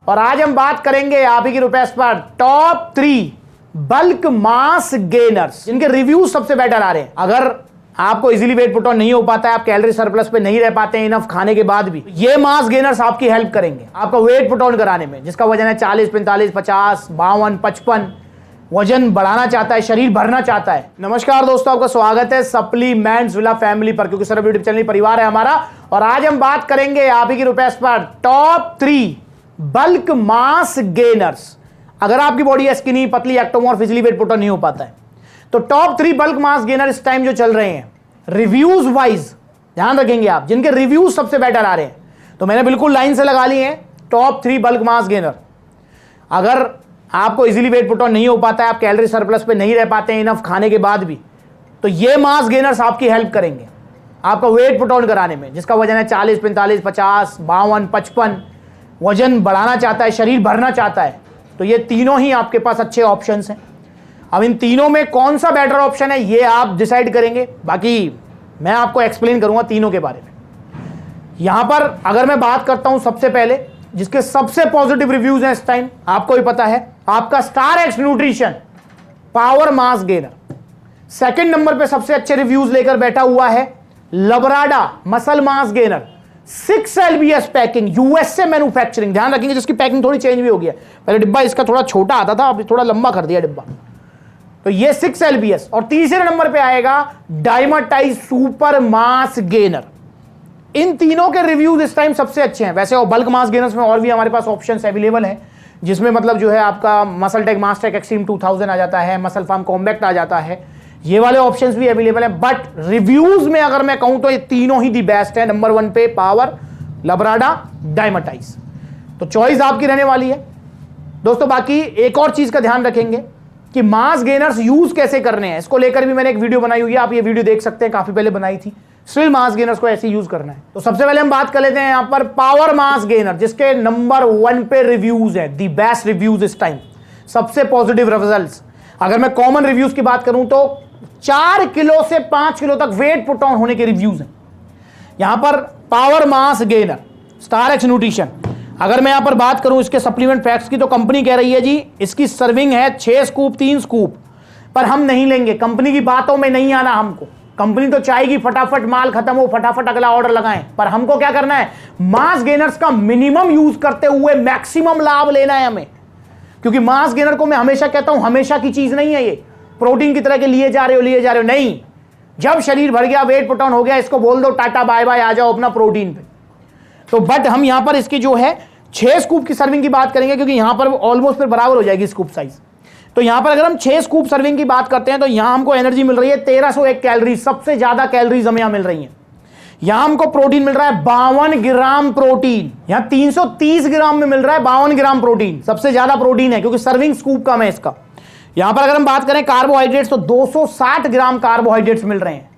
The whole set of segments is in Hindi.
और आज हम बात करेंगे आप ही की रुपए पर टॉप 3 बल्क मास गेनर्स जिनके रिव्यू सबसे बेटर आ रहे हैं। अगर आपको इजीली वेट पुट ऑन नहीं हो पाता है, आप कैलोरी सरप्लस पे नहीं रह पाते हैं इनफ खाने के बाद भी, ये मास गेनर्स आपकी हेल्प करेंगे आपका वेट पुट ऑन कराने में। जिसका वजन है 40, 45, 50, 52, 55, वजन बढ़ाना चाहता है, शरीर भरना चाहता है। नमस्कार दोस्तों, आपका स्वागत है सप्लीमेंट्स विला फैमिली पर, क्योंकि सर यूट्यूब चैनल परिवार है हमारा। और आज हम बात करेंगे आप ही की रुपए पर टॉप 3 बल्क मास गेनर्स। अगर आपकी बॉडी है स्किनी, पतली, ectomorph, easily weight put on नहीं हो पाता है, तो टॉप 3 बल्क मास गेनर इस टाइम जो चल रहे हैं रिव्यूज वाइज ध्यान रखेंगे आप, जिनके रिव्यूज सबसे बेटर आ रहे हैं। तो मैंने बिल्कुल लाइन से लगा ली है टॉप 3 बल्क मास गेनर। अगर आपको इजीली वेट पुट ऑन नहीं हो पाता है, आप कैलोरी सरप्लस पे नहीं रह पाते हैं इनफ खाने के बाद भी, तो ये मास गेनर्स आपकी हेल्प करेंगे आपका वेट पुट ऑन कराने में। जिसका वजन है 40, 45, 50, 52, 55, वजन बढ़ाना चाहता है, शरीर भरना चाहता है, तो ये तीनों ही आपके पास अच्छे ऑप्शंस हैं। अब इन तीनों में कौन सा बेटर ऑप्शन है ये आप डिसाइड करेंगे, बाकी मैं आपको एक्सप्लेन करूंगा तीनों के बारे में। यहां पर अगर मैं बात करता हूं सबसे पहले जिसके सबसे पॉजिटिव रिव्यूज हैं इस टाइम, आपको भी पता है, आपका star x nutrition power mass gainer. Second number पे सबसे अच्छे रिव्यूज लेकर बैठा हुआ है लबराडा muscle mass gainer, 6 LBS packing, USA manufacturing. ध्यान रखेंगे जिसकी पैकिंग थोड़ी चेंज भी हो गई है, पहले डिब्बा इसका थोड़ा छोटा आता था, अब थोड़ा लंबा कर दिया डिब्बा, तो ये 6 LBS। और तीसरे नंबर पे आएगा डायमाटाइज सुपर मास गेनर। इन तीनों के रिव्यूज इस टाइम सबसे अच्छे हैं। वैसे और बल्क मास गेनर्स में और भी हमारे पास ऑप्शंस अवेलेबल हैं, जिसमें मतलब जो है आपका मसल टेक मास्टेक एक्सट्रीम 2000 आ जाता है, मसल फार्म कॉम्बैक्ट आ जाता है, ये वाले ऑप्शंस भी अवेलेबल हैं। बट रिव्यूज में अगर मैं कहूं तो ये तीनों ही दी बेस्ट है। नंबर 1 पे पावर, लबराडा, डायमाटाइज। तो चॉइस आपकी रहने वाली है दोस्तों। बाकी एक और चीज का ध्यान रखेंगे कि मास गेनर्स यूज कैसे करने हैं, इसको लेकर भी मैंने एक वीडियो बनाई हुई है, आप ये वीडियो देख सकते हैं, काफी पहले बनाई थी। स्टिल मास गेनर्स को ऐसे यूज करना है। तो सबसे पहले हम बात कर लेते हैं यहां पर पावर मास गेनर, जिसके नंबर 1 पे रिव्यूज है, दी बेस्ट रिव्यूज इस टाइम, सबसे पॉजिटिव रिजल्ट्स। अगर मैं कॉमन रिव्यूज की बात करूं तो 4 किलो से 5 किलो तक वेट पुट ऑन होने के रिव्यूज हैं यहां पर power mass gainer star x nutrition. अगर मैं यहां पर बात करूं इसके सप्लीमेंट फैक्ट्स की, तो कंपनी कह रही है जी इसकी सर्विंग है 6 स्कूप 3 स्कूप, पर हम नहीं लेंगे, कंपनी की बातों में नहीं आना हमको। कंपनी तो चाहेगी फटाफट माल खत्म हो, फटाफट अगला ऑर्डर लगाएं, पर हमको क्या करना है, मास गेनर्स का मिनिमम यूज करते हुए मैक्सिमम लाभ लेना है हमें। क्योंकि मास गेनर को मैं हमेशा कहता हूं हमेशा की चीज नहीं है, ये प्रोटीन की तरह के लिए जा रहे हो नहीं। जब शरीर भर गया, वेट पुट ऑन हो गया, इसको बोल दो टाटा बाय बाय, आ जाओ अपना प्रोटीन पे। तो बट हम यहां पर इसकी जो है 6 स्कूप की सर्विंग की बात करेंगे, क्योंकि यहां पर ऑलमोस्ट फिर बराबर हो जाएगी स्कूप साइज। तो यहां पर अगर हम 6 स्कूप सर्विंग की बात करते हैं तो यहां हमको एनर्जी मिल रही है 1301 कैलोरी, सबसे ज्यादा कैलोरीज हमें यहां मिल रही है। यहां हमको प्रोटीन मिल रहा है 52 ग्राम प्रोटीन, यहां 330 ग्राम में मिल रहा है 52 ग्राम प्रोटीन, सबसे ज्यादा प्रोटीन है क्योंकि सर्विंग स्कूप कम है इसका। यहां पर अगर हम बात करें कार्बोहाइड्रेट्स तो 260 ग्राम कार्बोहाइड्रेट्स मिल रहे हैं।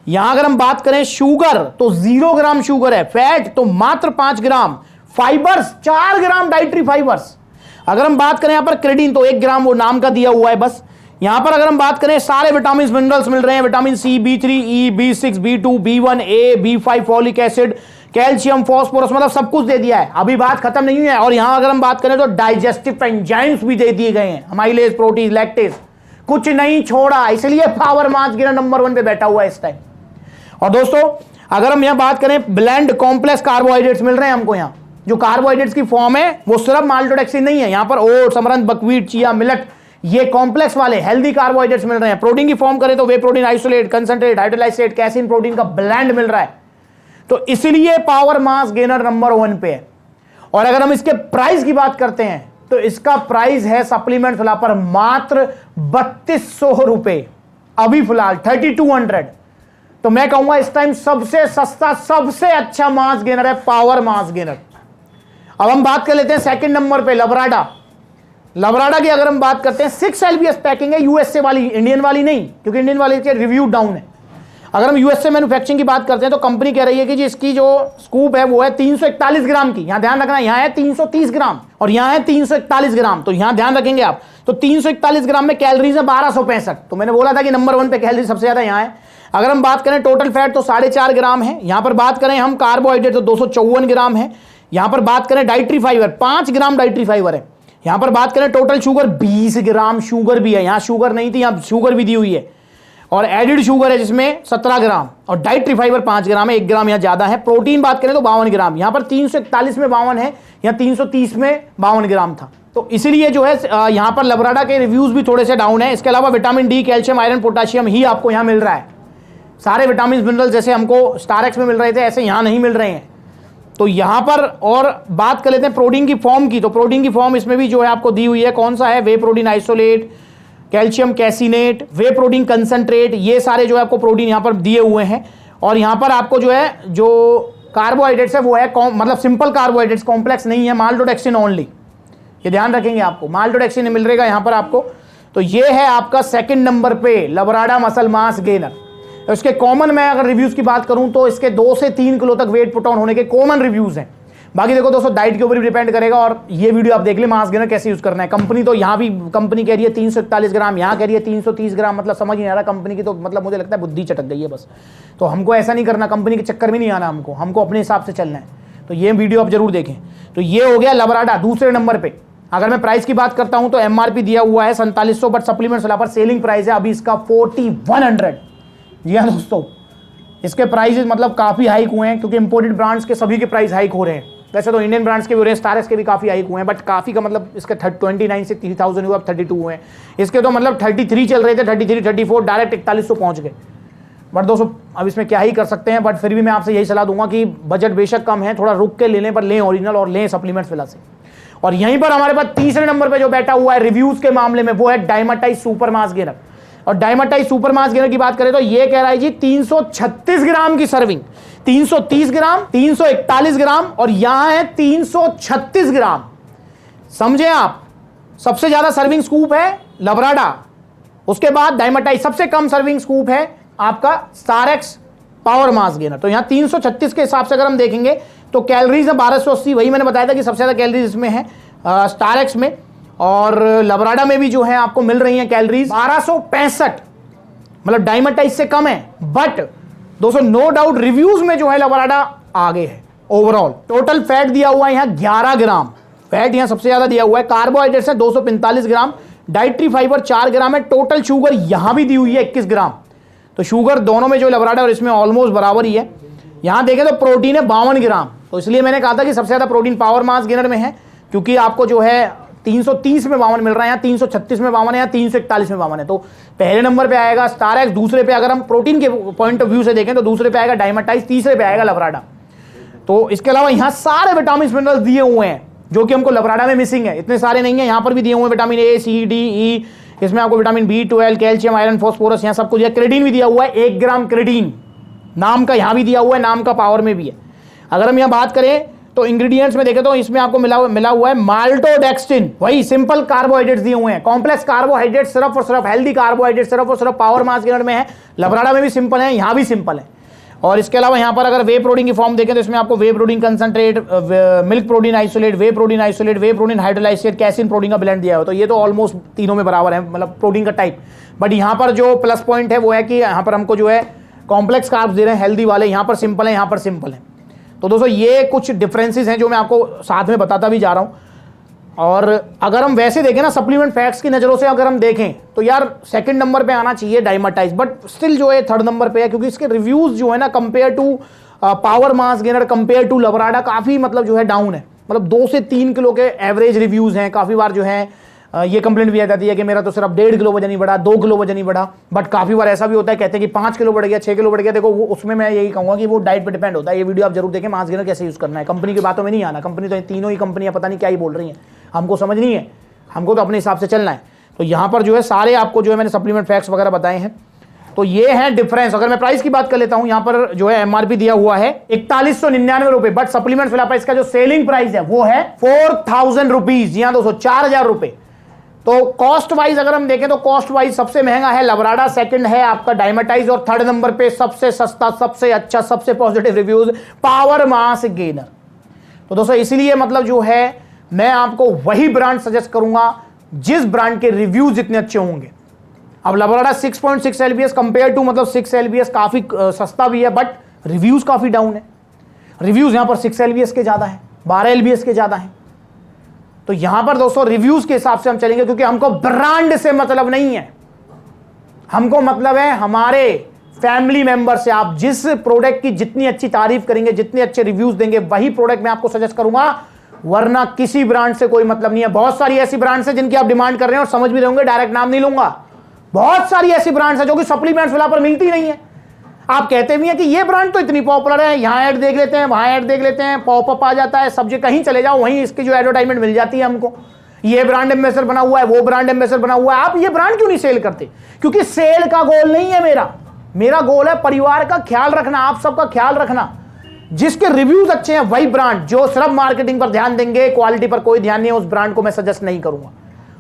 यहां अगर हम बात करें शुगर तो 0 ग्राम शुगर है, फैट तो मात्र 5 ग्राम, फाइबर्स 4 ग्राम डाइटरी फाइबर्स। अगर हम बात करें यहां पर क्रेडिन तो 1 ग्राम वो नाम का दिया हुआ है बस। यहां पर अगर हम बात करें सारे विटामिन मिनरल्स मिल रहे हैं, vitamin C, B3, E, B6, B2, B1, A, B5, folic acid, calcium, phosphorus, मतलब सब कुछ दे दिया है। अभी बात खत्म नहीं हुई है। और यहां अगर हम बात करें तो डाइजेस्टिव एंजाइम्स भी दे दिए गए हैं, अमाइलेज, प्रोटीन, लैक्टेज, कुछ नहीं छोड़ा, इसलिए पावर मास गेनर नंबर 1 पे बैठा हुआ है इस टाइम। और दोस्तों अगर हम यहां बात करें ब्लेंड कॉम्प्लेक्स कार्बोहाइड्रेट्स मिल रहे हैं हमको। यहां जो कार्बोहाइड्रेट्स की फॉर्म है वो सिर्फ माल्टोडेक्सिन नहीं है, यहां पर oats, amaranth, buckwheat, chia, millet, ये कॉम्प्लेक्स वाले हेल्दी कार्बोहाइड्रेट्स मिल रहे हैं। प्रोटीन की फॉर्म करें तो whey protein, isolate, concentrate, hydrolysate, casein protein का ब्लेंड मिल रहा है। तो इसलिए पावर मास गेनर नंबर 1 पे है। और अगर हम इसके प्राइस की बात करते हैं तो इसका प्राइस है सप्लीमेंट फिलहाल पर मात्र 3200 रुपए, अभी फिलहाल 3200। तो मैं कहूंगा इस टाइम सबसे सस्ता, सबसे अच्छा मास गेनर है पावर मास गेनर। अब हम बात कर लेते हैं सेकंड नंबर पे लबराडा। लबराडा की अगर हम बात करते हैं 6 LBS पैकिंग है, यूएसए वाली, इंडियन वाली नहीं, क्योंकि इंडियन वाली के रिव्यू डाउन है। अगर हम यूएसए मैन्युफैक्चरिंग की बात करते हैं तो कंपनी कह रही है कि जी इसकी जो स्कूप है वो है 341 ग्राम की। यहां ध्यान रखना, यहां है 330 ग्राम और यहां है 341 ग्राम, तो यहां ध्यान रखेंगे आप। तो 341 ग्राम में कैलोरीज है 1265। तो मैंने बोला था कि नंबर 1 पे कैलोरी सबसे ज्यादा यहां है। अगर हम बात करें टोटल फैट तो 4.5 ग्राम है। यहां पर बात करें हम कार्बोहाइड्रेट तो 254 ग्राम है। यहां पर बात करें डाइटरी फाइबर 5 ग्राम डाइटरी फाइबर है। यहां पर बात करें टोटल शुगर 20 ग्राम शुगर भी है, यहां शुगर नहीं थी, यहां शुगर भी दी हुई है, और एडिड शुगर है जिसमें 17 ग्राम, और डाइटरी फाइबर 5 ग्राम है, 1 ग्राम यहां ज्यादा है। प्रोटीन बात करें तो 52 ग्राम, यहां पर 341 में 52 है, यहां 330 में 52 ग्राम था। तो इसीलिए जो है यहां पर लबराडा के रिव्यूज भी थोड़े से डाउन है। इसके अलावा vitamin D, calcium, iron, potassium ही आपको यहां मिल रहा है। सारे विटामिन मिनरल जैसे हमको स्टारएक्स में मिल रहे थे ऐसे यहां नहीं मिल रहे हैं। तो यहां पर और बात कर लेते हैं प्रोटीन की फॉर्म की। तो प्रोटीन की फॉर्म इसमें भी जो है आपको दी हुई है, कौन सा है, वे प्रोटीन आइसोलेट, कैल्शियम कैसिनेट, वे प्रोटीन कंसंट्रेट, ये सारे जो है आपको प्रोटीन यहां पर दिए हुए हैं। और यहां पर आपको जो है जो कार्बोहाइड्रेट्स है वो है मतलब सिंपल कार्बोहाइड्रेट्स, कॉम्प्लेक्स नहीं है, माल्टोडेक्सिन ओनली, ये ध्यान रखेंगे आपको, माल्टोडेक्सिन मिल रहेगा यहां पर आपको। तो ये है आपका सेकंड नंबर पे लबराडा मसल मास गेनर। इसके कॉमन मैं अगर रिव्यूज की बात करूं तो इसके 2 से 3 किलो तक वेट पुट ऑन होने के कॉमन रिव्यूज हैं। बाकी देखो दोस्तों डाइट के ऊपर भी डिपेंड करेगा, और ये वीडियो आप देख ले मास गेनर कैसे यूज करना है। कंपनी तो यहां भी कंपनी कह रही है 341 ग्राम, यहां कह रही है 330 ग्राम, मतलब समझ नहीं आ रहा कंपनी की, तो मतलब मुझे लगता है बुद्धि चटक गई है बस। तो हमको ऐसा नहीं करना, कंपनी के चक्कर में नहीं आना, हमको अपने हिसाब से चलना है। तो ये वीडियो आप जरूर देखें। तो ये हो गया लबराडा दूसरे नंबर पे। अगर मैं प्राइस की बात करता हूं तो एमआरपी दिया हुआ है 4700, बट सप्लीमेंट्स पर सेलिंग प्राइस है अभी इसका 4100। जी हाँ दोस्तों, इसके प्राइसेस मतलब काफी हाइक हुए हैं, क्योंकि इंपोर्टेड ब्रांड्स के सभी के प्राइस हाइक हो रहे हैं। वैसे तो इंडियन ब्रांड्स के भी हो रहे हैं, स्टारएक्स के भी काफी हाइक हुए हैं, बट काफी का मतलब इसके 29 से 3000 हुए, अब 32 हुए हैं। इसके तो मतलब 33 चल रहे थे, 33, 34 डायरेक्ट 4100 पहुंच गए। बट दोस्तों अब इसमें क्या ही कर सकते हैं, बट फिर भी मैं आपसे यही सलाह दूंगा कि बजट बेशक कम है, थोड़ा रुक के लेने पर लें ओरिजिनल और लें सप्लीमेंट्स फिलहाल से। और यहीं पर हमारे पास तीसरे नंबर पे जो बैठा हुआ है रिव्यूज के मामले में, वो है डायमाटाइज सुपर मास गेनर। और डायमाटाइज सुपर मास गेनर की बात करें तो ये कह रहा है जी 336 ग्राम की सर्विंग, 330 ग्राम, 341 ग्राम, और यहां है 336 ग्राम। समझे आप, सबसे ज्यादा सर्विंग स्कूप है लबराडा, उसके बाद डायमाटाइज, सबसे कम सर्विंग स्कूप है आपका स्टारएक्स पावर मास गेनर। तो यहां 336 के हिसाब से अगर हम देखेंगे तो कैलोरीज है 1280, वही मैंने बताया था कि सबसे ज्यादा कैलोरीज इसमें है स्टारएक्स में, और लबराडा में भी जो है आपको मिल रही है कैलोरीज 1265, मतलब डायमाटाइज से कम है। बट दोस्तों नो डाउट रिव्यूज में जो है लबराडा आगे है। ओवरऑल टोटल फैट दिया हुआ है यहां 11 ग्राम, फैट यहां सबसे ज्यादा दिया हुआ है। कार्बोहाइड्रेट्स है 245 ग्राम, डाइटरी फाइबर 4 ग्राम है, टोटल शुगर यहां भी दी हुई है 21 ग्राम। तो शुगर दोनों में जो लबराडा और इसमें ऑलमोस्ट बराबर ही है। यहां देखें तो प्रोटीन है 52 ग्राम, तो इसलिए मैंने कहा था कि सबसे ज्यादा प्रोटीन पावर मास गेनर में है, क्योंकि आपको जो है 330 में 52 मिल रहा है, यहाँ 336 में 52 है, यहाँ 341 में 52 है। तो पहले नंबर पे आएगा स्टारएक्स, दूसरे पे अगर हम प्रोटीन के पॉइंट ऑफ व्यू से देखें तो दूसरे पे आएगा डायमाटाइज, तीसरे पे आएगा लबराडा। तो इसके अलावा यहाँ सारे विटामिन मिनरल्स दिए हुए हैं जो कि हमको लबराडा में मिसिंग है, इतने सारे नहीं है, यहाँ पर भी दिए हुए हैं विटामिन ए, सी, डी, ई, इसमें आपको vitamin B12, calcium, iron, phosphorus, यहाँ सब कुछ दिया। क्रेडीन भी दिया हुआ है 1 ग्राम क्रेडीन नाम का, यहाँ भी दिया हुआ है, नाम का पावर में भी है। अगर हम यहाँ बात करें तो इंग्रेडिएंट्स में देखें तो इसमें आपको मिला हुआ है माल्टोडेक्स्टिन, वही सिंपल कार्बोहाइड्रेट्स दिए हुए हैं। कॉम्प्लेक्स कार्बोहाइड्रेट सिर्फ और सिर्फ हेल्दी कार्बोहाइड्रेट सिर्फ और सिर्फ पावर मास गेनर में है, लबराडा में भी सिंपल है, यहाँ भी सिंपल है। और इसके अलावा यहाँ पर अगर वे प्रोटीन की फॉर्म देखें तो इसमें आपको whey protein concentrate, milk protein isolate, whey protein isolate, whey protein hydrolysate, casein protein का ब्लेंड दिया हुआ। तो ये तो ऑलमोस्ट तीनों में बराबर है, मतलब प्रोटीन का टाइप। बट यहाँ पर जो प्लस पॉइंट है वो है कि यहाँ पर हमको जो है कॉम्प्लेक्स कार्ब्स दे रहे हैं हेल्दी वाले, यहाँ पर सिंपल है, यहाँ पर सिंपल है। तो दोस्तों ये कुछ डिफरेंसेस हैं जो मैं आपको साथ में बताता भी जा रहा हूँ। और अगर हम वैसे देखें ना सप्लीमेंट फैक्ट्स की नज़रों से अगर हम देखें तो यार सेकंड नंबर पे आना चाहिए डायमाटाइज, बट स्टिल जो है थर्ड नंबर पे है, क्योंकि इसके रिव्यूज जो है ना compare to power mass gainer, compare to Labrada काफ़ी मतलब जो है डाउन है। मतलब 2 से 3 किलो के एवरेज रिव्यूज़ हैं। काफ़ी बार जो है ये कंप्लेंट भी आ जाती है कि मेरा तो सिर्फ 1.5 किलो वजन ही बढ़ा, 2 किलो वजन ही बढ़ा। बट काफ़ी बार ऐसा भी होता है, कहते हैं कि 5 किलो बढ़ गया, 6 किलो बढ़ गया। देखो वो उसमें मैं यही कहूँगा कि वो डाइट पे डिपेंड होता है। ये वीडियो आप जरूर देखें, मास गेनर कैसे यूज़ करना है, कंपनी की बातों में नहीं आना। कंपनी तो तीनों ही कंपनियाँ पता नहीं क्या ही बोल रही हैं, हमको समझ नहीं है, हमको तो अपने हिसाब से चलना है। तो यहाँ पर जो है सारे आपको जो है मैंने सप्लीमेंट फैक्ट्स वगैरह बताए हैं। तो ये है डिफरेंस। अगर मैं प्राइस की बात कर लेता हूं, यहाँ पर जो है एमआरपी दिया हुआ है 4199 रुपए, बट सप्लीमेंट फिलहाल इसका जो सेलिंग प्राइस है वो है 4000 रुपीज। जी हाँ दोस्तों, 4000 रुपए। तो कॉस्ट वाइज अगर हम देखें तो कॉस्ट वाइज सबसे महंगा है लबराडा, सेकंड है आपका डायमाटाइज, और थर्ड नंबर पे सबसे सस्ता, सबसे अच्छा, सबसे positive reviews power mass gainer. तो दोस्तों इसीलिए मतलब जो है मैं आपको वही ब्रांड सजेस्ट करूंगा जिस ब्रांड के रिव्यूज जितने अच्छे होंगे। अब लबराडा 6.6 LBS कंपेयर टू मतलब 6 LBS काफी सस्ता भी है, बट रिव्यूज काफी डाउन है। रिव्यूज यहां पर 6 LBS के ज्यादा है, 12 LBS के ज्यादा हैं। तो यहां पर दोस्तों रिव्यूज के हिसाब से हम चलेंगे, क्योंकि हमको ब्रांड से मतलब नहीं है, हमको मतलब है हमारे फैमिली मेंबर से। आप जिस प्रोडक्ट की जितनी अच्छी तारीफ करेंगे, जितने अच्छे रिव्यूज देंगे, वही प्रोडक्ट मैं आपको सजेस्ट करूंगा, वरना किसी ब्रांड से कोई मतलब नहीं है। बहुत सारी ऐसी ब्रांड्स है जिनकी आप डिमांड कर रहे हैं और समझ भी रहे होंगे, डायरेक्ट नाम नहीं लूंगा। बहुत सारी ऐसी ब्रांड्स है जो कि सप्लीमेंट्स वाला पर मिलती नहीं है। आप कहते भी हैं कि ये ब्रांड तो इतनी पॉपुलर है, यहां ऐड देख लेते हैं, वहां ऐड देख लेते हैं, पॉपअप आ जाता है, सब जगह कहीं चले जाओ वहीं इसकी जो एडवर्टाइजमेंट मिल जाती है हमको। ये ब्रांड एम्बेसडर बना हुआ है, वो ब्रांड एम्बेसडर बना हुआ है। आप ये ब्रांड क्यों नहीं सेल करते? क्योंकि सेल का गोल नहीं है मेरा गोल है परिवार का ख्याल रखना, आप सबका ख्याल रखना। जिसके रिव्यूज अच्छे हैं वही ब्रांड, जो सिर्फ मार्केटिंग पर ध्यान देंगे, क्वालिटी पर कोई ध्यान नहीं है, उस ब्रांड को मैं सजेस्ट नहीं करूंगा।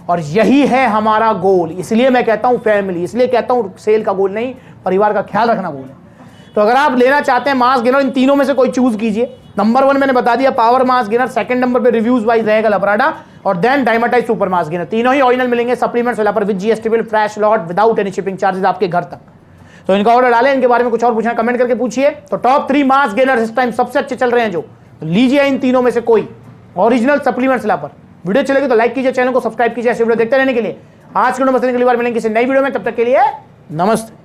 और यही है हमारा गोल। इसलिए मैं कहता हूं फैमिली, इसलिए कहता हूं सेल का गोल नहीं, परिवार का ख्याल रखना गोल है। तो अगर आप लेना चाहते हैं मास गेनर, इन तीनों में से कोई चूज कीजिए। नंबर 1 मैंने बता दिया power mass gainer, second number पे रिव्यूज वाइज रहेगा लपराडा, और then Dymatize super mass gainer. तीनों ही ओरिजिनल मिलेंगे सप्लीमेंट्स वाला पर, with GST bill, fresh lot, without any shipping charges आपके घर तक। तो इनका ऑर्डर डालें, इनके बारे में कुछ और पूछना कमेंट करके पूछिए। तो टॉप 3 मास गेनर्स इस टाइम सबसे अच्छे चल रहे हैं जो, तो लीजिए इन तीनों में से कोई ओरिजिनल सप्लीमेंट्स ला पर। वीडियो चलेगी तो लाइक कीजिए, चैनल को सब्सक्राइब कीजिए ऐसे वीडियो देखते रहने के लिए। आज के वीडियो में अगली बार मिलेंगे किसी नई वीडियो में, तब तक के लिए नमस्ते।